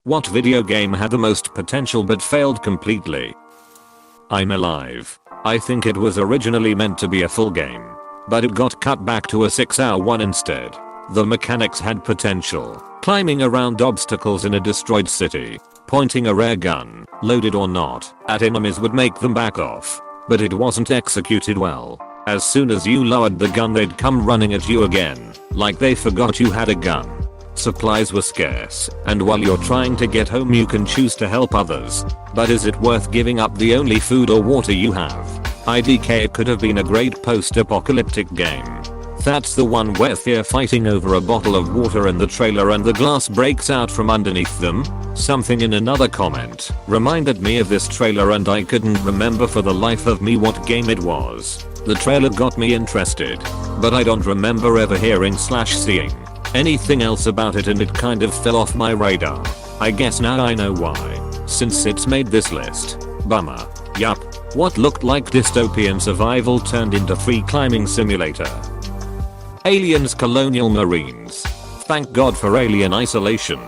What video game had the most potential but failed completely? I'm Alive. I think it was originally meant to be a full game, but it got cut back to a 6-hour one instead. The mechanics had potential. Climbing around obstacles in a destroyed city, pointing a rare gun, loaded or not, at enemies would make them back off. But it wasn't executed well. As soon as you lowered the gun they'd come running at you again, like they forgot you had a gun. Supplies were scarce, and while you're trying to get home you can choose to help others. But is it worth giving up the only food or water you have? IDK could have been a great post-apocalyptic game. That's the one where they're fighting over a bottle of water in the trailer and the glass breaks out from underneath them. Something in another comment reminded me of this trailer and I couldn't remember for the life of me what game it was. The trailer got me interested, but I don't remember ever hearing/seeing anything else about it and it kind of fell off my radar. I guess now I know why, since it's made this list. Bummer. Yup. What looked like dystopian survival turned into free climbing simulator. Aliens Colonial Marines. Thank God for Alien Isolation.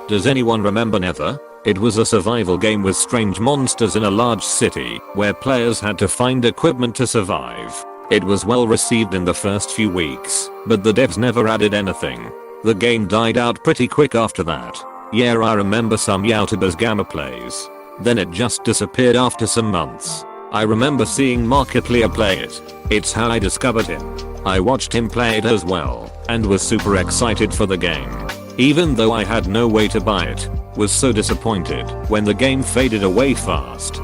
Does anyone remember Nether? It was a survival game with strange monsters in a large city where players had to find equipment to survive. It was well received in the first few weeks, but the devs never added anything. The game died out pretty quick after that. Yeah, I remember some YouTubers gamma plays. Then it just disappeared after some months. I remember seeing Markiplier play it. It's how I discovered him. I watched him play it as well, and was super excited for the game. Even though I had no way to buy it, was so disappointed when the game faded away fast.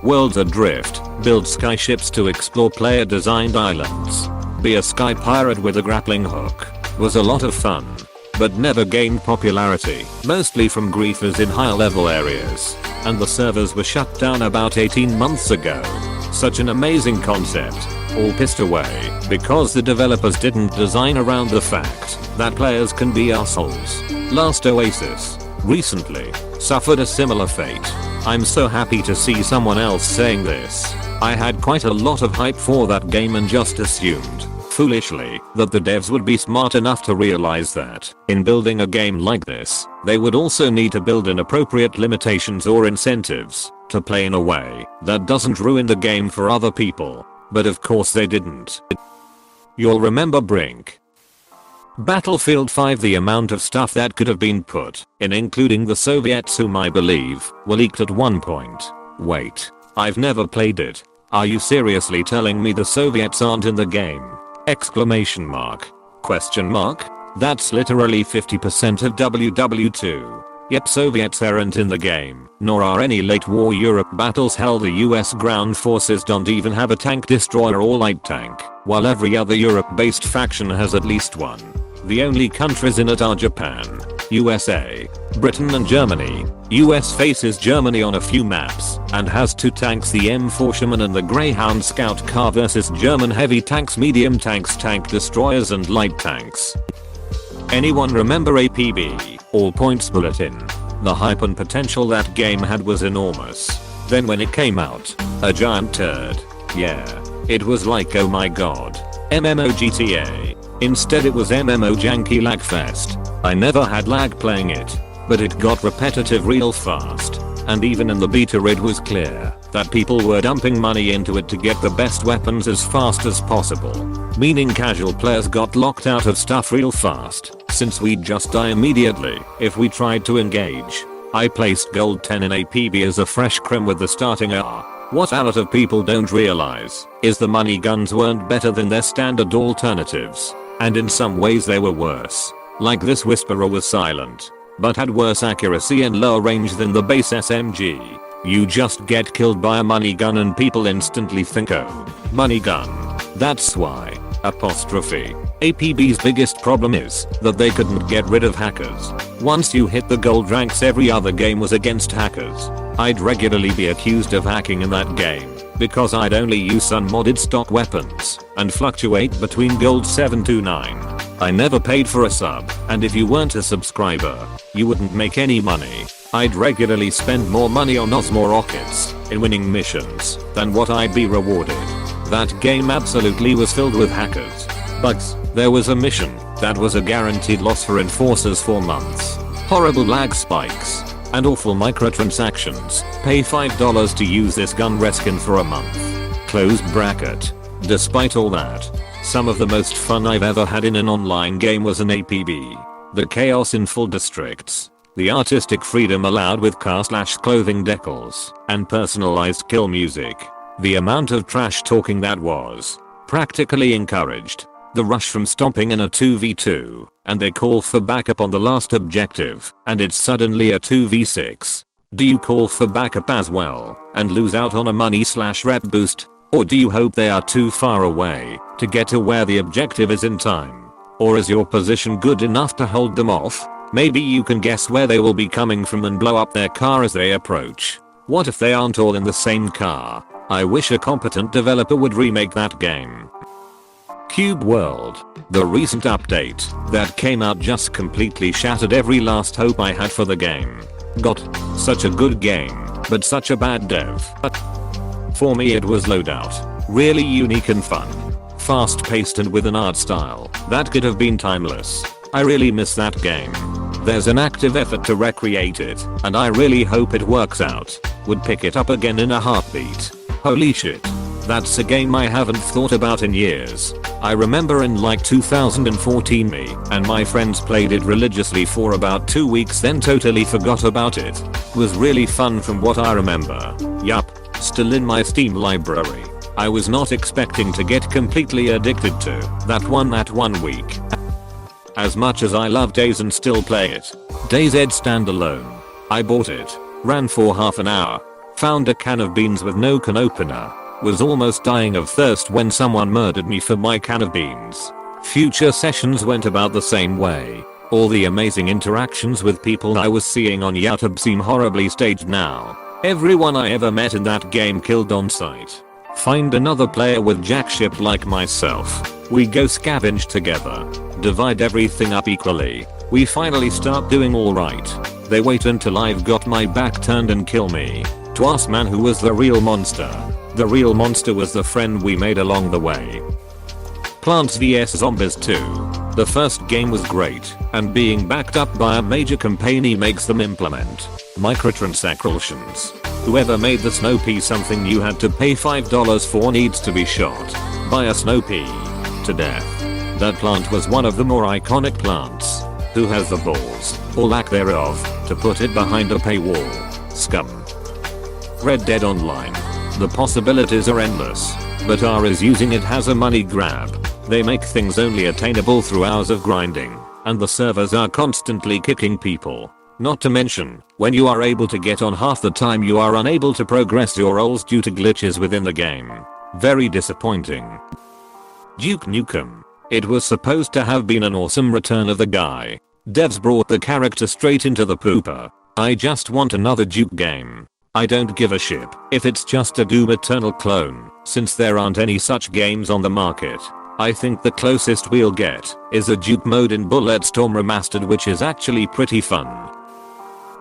Worlds Adrift, build skyships to explore player designed islands. Be a sky pirate with a grappling hook. Was a lot of fun, but never gained popularity, mostly from griefers in higher level areas, and the servers were shut down about 18 months ago. Such an amazing concept, all pissed away because the developers didn't design around the fact that players can be assholes. Last Oasis, recently, suffered a similar fate. I'm so happy to see someone else saying this. I had quite a lot of hype for that game and just assumed, foolishly, that the devs would be smart enough to realize that, in building a game like this, they would also need to build in appropriate limitations or incentives to play in a way that doesn't ruin the game for other people. But of course they didn't. You'll remember Brink. Battlefield 5, the amount of stuff that could have been put in, including the Soviets, whom I believe were leaked at one point. Wait, I've never played it. Are you seriously telling me the Soviets aren't in the game? Exclamation mark. Question mark? That's literally 50% of WW2. Yep, Soviets aren't in the game, nor are any late war Europe battles. Hell, the US ground forces don't even have a tank destroyer or light tank, while every other Europe based faction has at least one. The only countries in it are Japan, USA, Britain and Germany. US faces Germany on a few maps and has two tanks, the M4 Sherman and the Greyhound scout car, versus German heavy tanks, medium tanks, tank destroyers and light tanks. Anyone remember APB, All Points Bulletin? The hype and potential that game had was enormous. Then when it came out, a giant turd. Yeah, it was like, oh my god, MMO GTA. Instead it was MMO janky lagfest. I never had lag playing it, but it got repetitive real fast. And even in the beta it was clear that people were dumping money into it to get the best weapons as fast as possible. Meaning casual players got locked out of stuff real fast, since we'd just die immediately if we tried to engage. I placed gold 10 in APB as a fresh crim with the starting R. What a lot of people don't realize is the money guns weren't better than their standard alternatives, and in some ways they were worse. Like this Whisperer was silent, but had worse accuracy and lower range than the base SMG. You just get killed by a money gun and people instantly think, oh, money gun. That's why, APB's biggest problem is that they couldn't get rid of hackers. Once you hit the gold ranks, every other game was against hackers. I'd regularly be accused of hacking in that game because I'd only use unmodded stock weapons and fluctuate between gold 7 to 9. I never paid for a sub, and if you weren't a subscriber, you wouldn't make any money. I'd regularly spend more money on Osmo rockets in winning missions than what I'd be rewarded. That game absolutely was filled with hackers. Bugs. There was a mission that was a guaranteed loss for enforcers for months. horrible lag spikes, and awful microtransactions. Pay $5 to use this gun reskin for a month. Close bracket. Despite all that, some of the most fun I've ever had in an online game was an APB. The chaos in full districts, the artistic freedom allowed with car/clothing decals, and personalized kill music. The amount of trash talking that was practically encouraged. The rush from stomping in a 2v2, and they call for backup on the last objective, and it's suddenly a 2v6. Do you call for backup as well, and lose out on a money/rep boost? Or do you hope they are too far away to get to where the objective is in time? Or is your position good enough to hold them off? Maybe you can guess where they will be coming from and blow up their car as they approach. What if they aren't all in the same car? I wish a competent developer would remake that game. Cube World. The recent update that came out just completely shattered every last hope I had for the game. Got such a good game, but such a bad dev. For me it was loadout. Really unique and fun. Fast paced and with an art style that could have been timeless. I really miss that game. There's an active effort to recreate it, and I really hope it works out. Would pick it up again in a heartbeat. Holy shit. That's a game I haven't thought about in years. I remember in like 2014 me and my friends played it religiously for about 2 weeks then totally forgot about it. Was really fun from what I remember. Yup, still in my Steam library. I was not expecting to get completely addicted to that one week. As much as I love DayZ and still play it. DayZ standalone. I bought it, ran for half an hour, found a can of beans with no can opener. Was almost dying of thirst when someone murdered me for my can of beans. Future sessions went about the same way. All the amazing interactions with people I was seeing on YouTube seem horribly staged now. Everyone I ever met in that game killed on sight. Find another player with jack shit like myself. We go scavenge together. Divide everything up equally. We finally start doing alright. They wait until I've got my back turned and kill me. To ask man who was the real monster. The real monster was the friend we made along the way. Plants vs Zombies 2. The first game was great, and being backed up by a major company makes them implement microtransactions. Whoever made the snow pea something you had to pay $5 for needs to be shot by a snow pea to death. That plant was one of the more iconic plants. Who has the balls, or lack thereof, to put it behind a paywall? Scum. Red Dead Online. The possibilities are endless, but R is using it as a money grab. They make things only attainable through hours of grinding, and the servers are constantly kicking people. Not to mention, when you are able to get on half the time you are unable to progress your roles due to glitches within the game. Very disappointing. Duke Nukem. It was supposed to have been an awesome return of the guy. Devs brought the character straight into the pooper. I just want another Duke game. I don't give a shit if it's just a Doom Eternal clone, since there aren't any such games on the market. I think the closest we'll get is a Duke mode in Bulletstorm Remastered, which is actually pretty fun.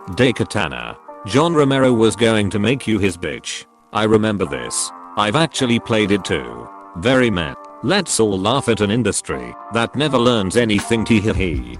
Daikatana. John Romero was going to make you his bitch. I remember this. I've actually played it too. Very meh. Let's all laugh at an industry that never learns anything, tee-hee-hee.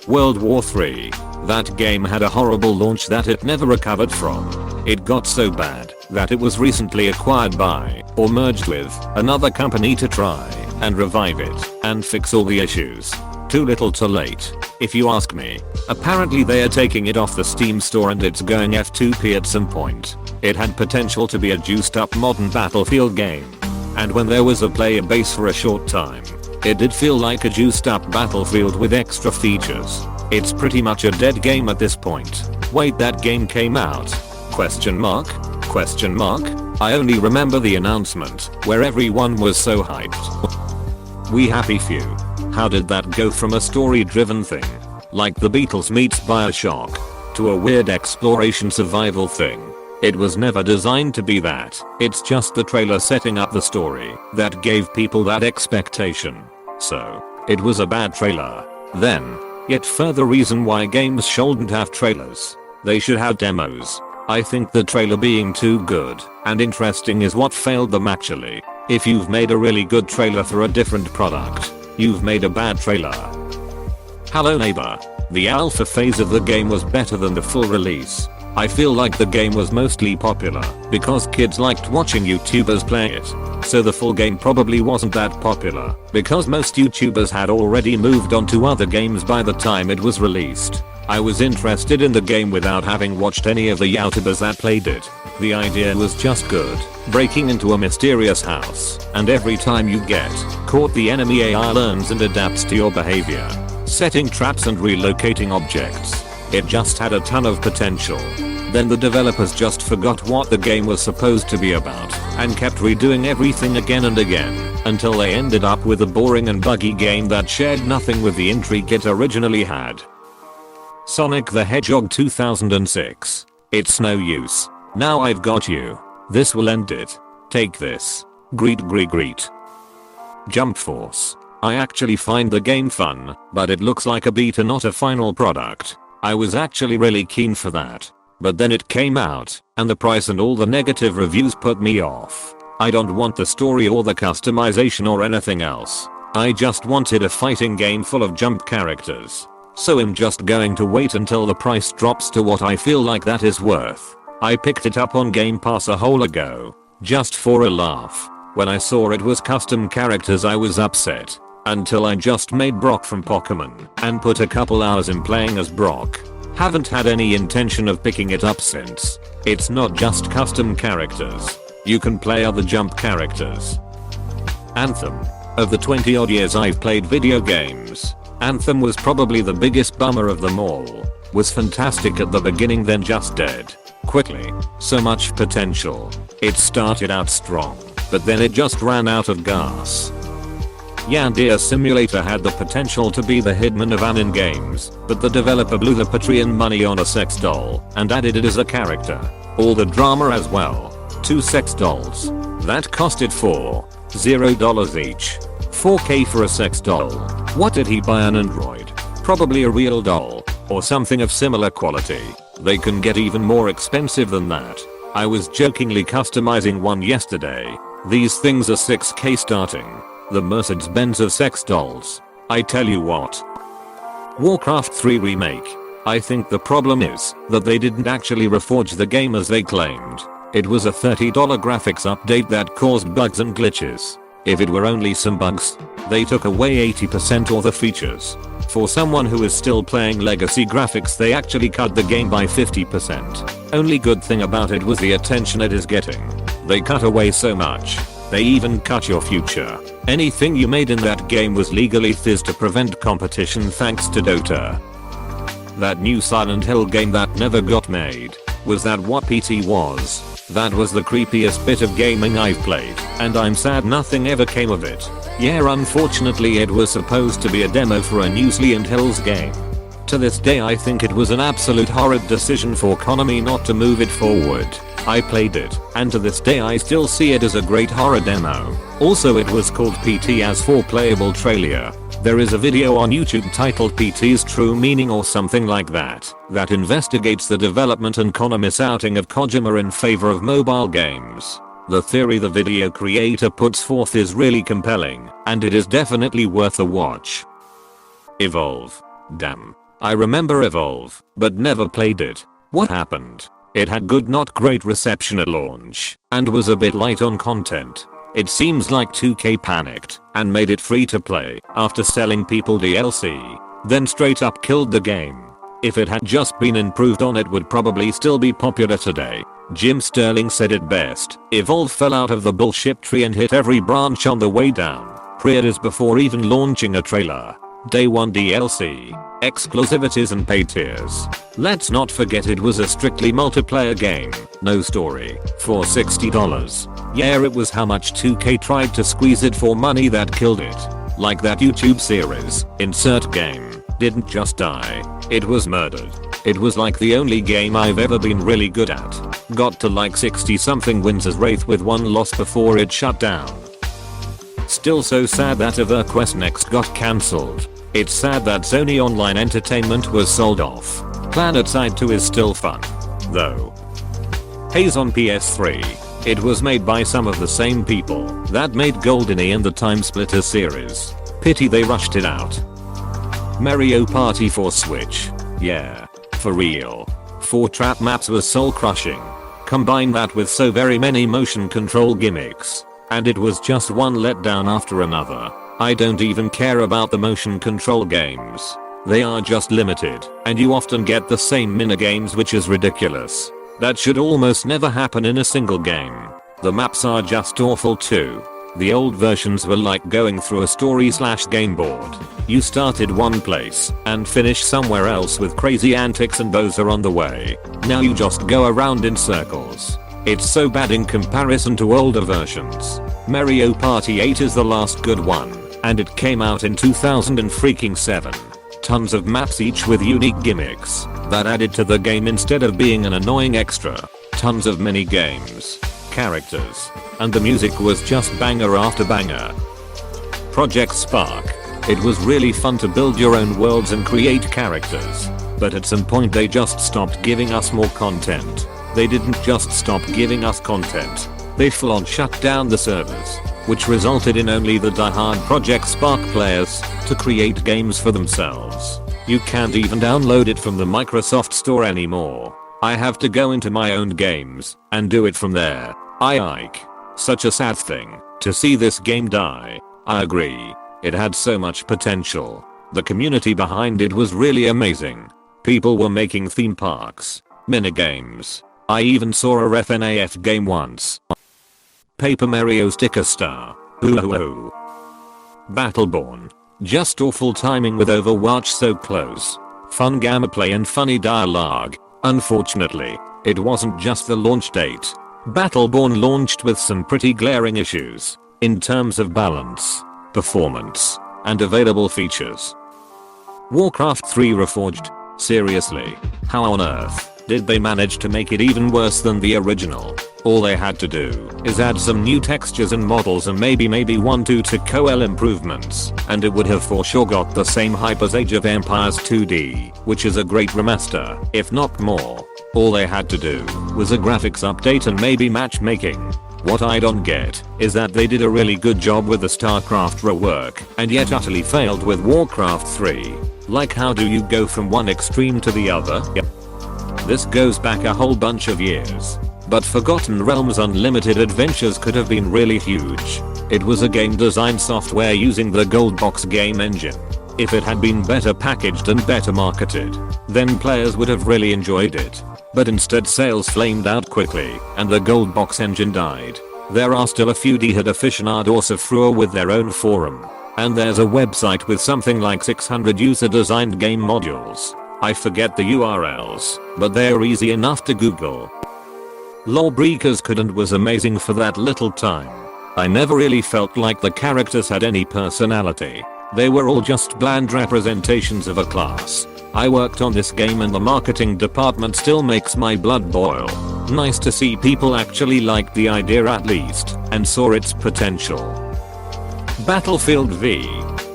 World War 3. That game had a horrible launch that it never recovered from. It got so bad that it was recently acquired by, or merged with, another company to try and revive it and fix all the issues. Too little too late, if you ask me. Apparently they are taking it off the Steam store and it's going F2P at some point. It had potential to be a juiced up modern Battlefield game. And when there was a player base for a short time, it did feel like a juiced up Battlefield with extra features. It's pretty much a dead game at this point. Wait, that game came out? Question mark? Question mark? I only remember the announcement where everyone was so hyped. We happy few. How did that go from a story driven thing, like the Beatles meets Bioshock, to a weird exploration survival thing? It was never designed to be that. It's just the trailer setting up the story that gave people that expectation. So, it was a bad trailer. Then, yet further reason why games shouldn't have trailers. They should have demos. I think the trailer being too good and interesting is what failed them actually. If you've made a really good trailer for a different product, you've made a bad trailer. Hello neighbor. The alpha phase of the game was better than the full release. I feel like the game was mostly popular because kids liked watching YouTubers play it. So the full game probably wasn't that popular because most YouTubers had already moved on to other games by the time it was released. I was interested in the game without having watched any of the YouTubers that played it. The idea was just good. Breaking into a mysterious house, and every time you get caught the enemy AI learns and adapts to your behavior. Setting traps and relocating objects. It just had a ton of potential. Then the developers just forgot what the game was supposed to be about and kept redoing everything again and again until they ended up with a boring and buggy game that shared nothing with the intrigue it originally had. Sonic the Hedgehog 2006. It's no use. Now I've got you. This will end it. Take this. Greet. Jump Force. I actually find the game fun, but it looks like a beta, not a final product. I was actually really keen for that. But then it came out, and the price and all the negative reviews put me off. I don't want the story or the customization or anything else. I just wanted a fighting game full of jump characters. So I'm just going to wait until the price drops to what I feel like that is worth. I picked it up on Game Pass a while ago, just for a laugh. When I saw it was custom characters I was upset. Until I just made Brock from Pokemon and put a couple hours in playing as Brock. Haven't had any intention of picking it up since. It's not just custom characters. You can play other jump characters. Anthem. Of the 20 odd years I've played video games, Anthem was probably the biggest bummer of them all. Was fantastic at the beginning, then just dead quickly. So much potential. It started out strong, but then it just ran out of gas. Yeah, Deer Simulator had the potential to be the Hitman of anime games, but the developer blew the Patreon money on a sex doll and added it as a character. All the drama as well. 2 sex dolls. That costed $0 each. $4K for a sex doll. What did he buy, an android? Probably a real doll, or something of similar quality. They can get even more expensive than that. I was jokingly customizing one yesterday. These things are $6K starting. The Mercedes-Benz of sex dolls. I tell you what. Warcraft 3 Remake. I think the problem is that they didn't actually reforge the game as they claimed. It was a $30 graphics update that caused bugs and glitches. If it were only some bugs, they took away 80% of the features. For someone who is still playing legacy graphics, they actually cut the game by 50%. Only good thing about it was the attention it is getting. They cut away so much. They even cut your future. Anything you made in that game was legally fizzed to prevent competition thanks to Dota. That new Silent Hill game that never got made. Was that what PT was? That was the creepiest bit of gaming I've played, and I'm sad nothing ever came of it. Yeah, unfortunately it was supposed to be a demo for a new Silent Hills game. To this day I think it was an absolute horrid decision for Konami not to move it forward. I played it, and to this day I still see it as a great horror demo. Also, it was called PT as for playable trailer. There is a video on YouTube titled PT's True Meaning or something like that investigates the development and Konami's outing of Kojima in favor of mobile games. The theory the video creator puts forth is really compelling, and it is definitely worth a watch. Evolve. Damn. I remember Evolve, but never played it. What happened? It had good not great reception at launch, and was a bit light on content. It seems like 2K panicked and made it free to play after selling people DLC, then straight up killed the game. If it had just been improved on, it would probably still be popular today. Jim Sterling said it best: Evolve fell out of the bullshit tree and hit every branch on the way down. Pre-orders before even launching a trailer. Day 1 DLC, exclusivities and paid tiers. Let's not forget it was a strictly multiplayer game, no story, for $60. Yeah, it was how much 2K tried to squeeze it for money that killed it. Like that YouTube series, Insert Game, didn't just die, it was murdered. It was like the only game I've ever been really good at. Got to like 60 something wins as Wraith with 1 loss before it shut down. Still so sad that EverQuest Next got cancelled. It's sad that Sony Online Entertainment was sold off. PlanetSide 2 is still fun, though. Haze on PS3. It was made by some of the same people that made GoldenEye and the Time Splitter series. Pity they rushed it out. Mario Party for Switch. Yeah. For real. 4 trap maps was soul crushing. Combine that with so very many motion control gimmicks. And it was just one letdown after another. I don't even care about the motion control games. They are just limited, and you often get the same minigames, which is ridiculous. That should almost never happen in a single game. The maps are just awful too. The old versions were like going through a story/game board. You started one place and finished somewhere else with crazy antics and Bowser on the way. Now you just go around in circles. It's so bad in comparison to older versions. Mario Party 8 is the last good one, and it came out in 2007. Tons of maps, each with unique gimmicks that added to the game instead of being an annoying extra. Tons of mini games, characters, and the music was just banger after banger. Project Spark. It was really fun to build your own worlds and create characters, but at some point they just stopped giving us more content. They didn't just stop giving us content, they full on shut down the servers, which resulted in only the die-hard Project Spark players to create games for themselves. You can't even download it from the Microsoft Store anymore. I have to go into my own games and do it from there. Ike. Such a sad thing to see this game die. I agree. It had so much potential. The community behind it was really amazing. People were making theme parks, minigames. I even saw a FNAF game once. Paper Mario Sticker Star. Ooh. Battleborn. Just awful timing with Overwatch so close. Fun gameplay and funny dialogue. Unfortunately, it wasn't just the launch date. Battleborn launched with some pretty glaring issues in terms of balance, performance, and available features. Warcraft 3 Reforged. Seriously, how on earth did they manage to make it even worse than the original? All they had to do is add some new textures and models and maybe 1-2 Coel improvements, and it would have for sure got the same hype as Age of Empires 2D, which is a great remaster, if not more. All they had to do was a graphics update and maybe matchmaking. What I don't get is that they did a really good job with the StarCraft rework and yet utterly failed with Warcraft 3. Like, how do you go from one extreme to the other? This goes back a whole bunch of years. But Forgotten Realms Unlimited Adventures could have been really huge. It was a game design software using the Gold Box game engine. If it had been better packaged and better marketed, then players would have really enjoyed it. But instead sales flamed out quickly and the Gold Box engine died. There are still a few diehard aficionados of Frua with their own forum. And there's a website with something like 600 user-designed game modules. I forget the URLs, but they're easy enough to Google. Lawbreakers could and was amazing for that little time. I never really felt like the characters had any personality. They were all just bland representations of a class. I worked on this game and the marketing department still makes my blood boil. Nice to see people actually liked the idea at least and saw its potential. Battlefield V.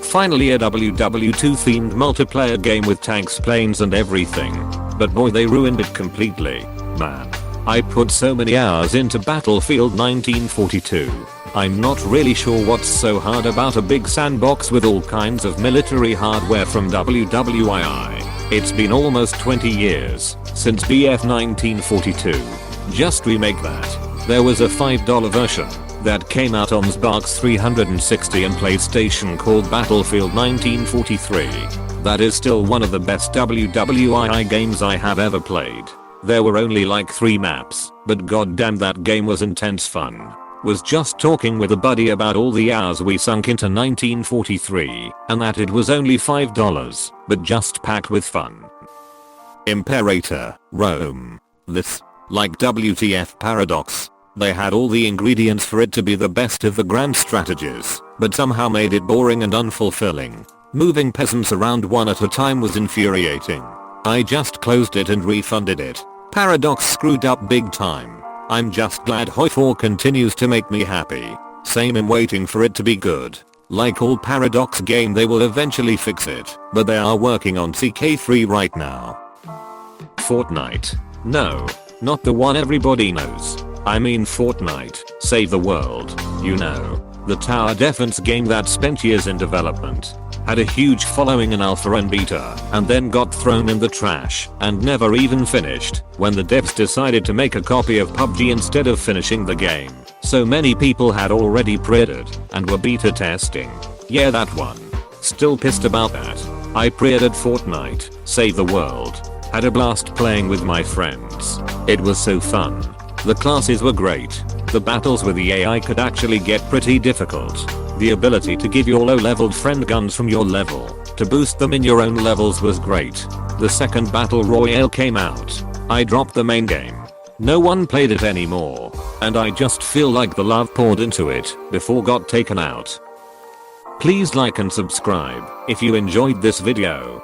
Finally a WW2 themed multiplayer game with tanks, planes and everything. But boy, they ruined it completely. Man. I put so many hours into Battlefield 1942. I'm not really sure what's so hard about a big sandbox with all kinds of military hardware from WWII. It's been almost 20 years since BF 1942. Just remake that. There was a $5 version that came out on Xbox 360 and PlayStation called Battlefield 1943. That is still one of the best WWII games I have ever played. There were only like 3 maps, but goddamn that game was intense fun. Was just talking with a buddy about all the hours we sunk into 1943, and that it was only $5, but just packed with fun. Imperator, Rome. This, like WTF Paradox. They had all the ingredients for it to be the best of the grand strategies, but somehow made it boring and unfulfilling. Moving peasants around one at a time was infuriating. I just closed it and refunded it. Paradox screwed up big time. I'm just glad Hoi 4 continues to make me happy. Same, I'm waiting for it to be good. Like all Paradox game, they will eventually fix it, but they are working on CK3 right now. Fortnite. No, not the one everybody knows. I mean Fortnite, Save the World, you know. The tower defense game that spent years in development. had a huge following in alpha and beta, and then got thrown in the trash and never even finished when the devs decided to make a copy of PUBG instead of finishing the game. So many people had already pre-ordered and were beta testing. Yeah, that one. Still pissed about that. I pre-ordered Fortnite, Save the World. Had a blast playing with my friends. It was so fun. The classes were great. The battles with the AI could actually get pretty difficult. The ability to give your low-leveled friend guns from your level to boost them in your own levels was great. The second battle royale came out. I dropped the main game. No one played it anymore, and I just feel like the love poured into it before got taken out. Please like and subscribe if you enjoyed this video.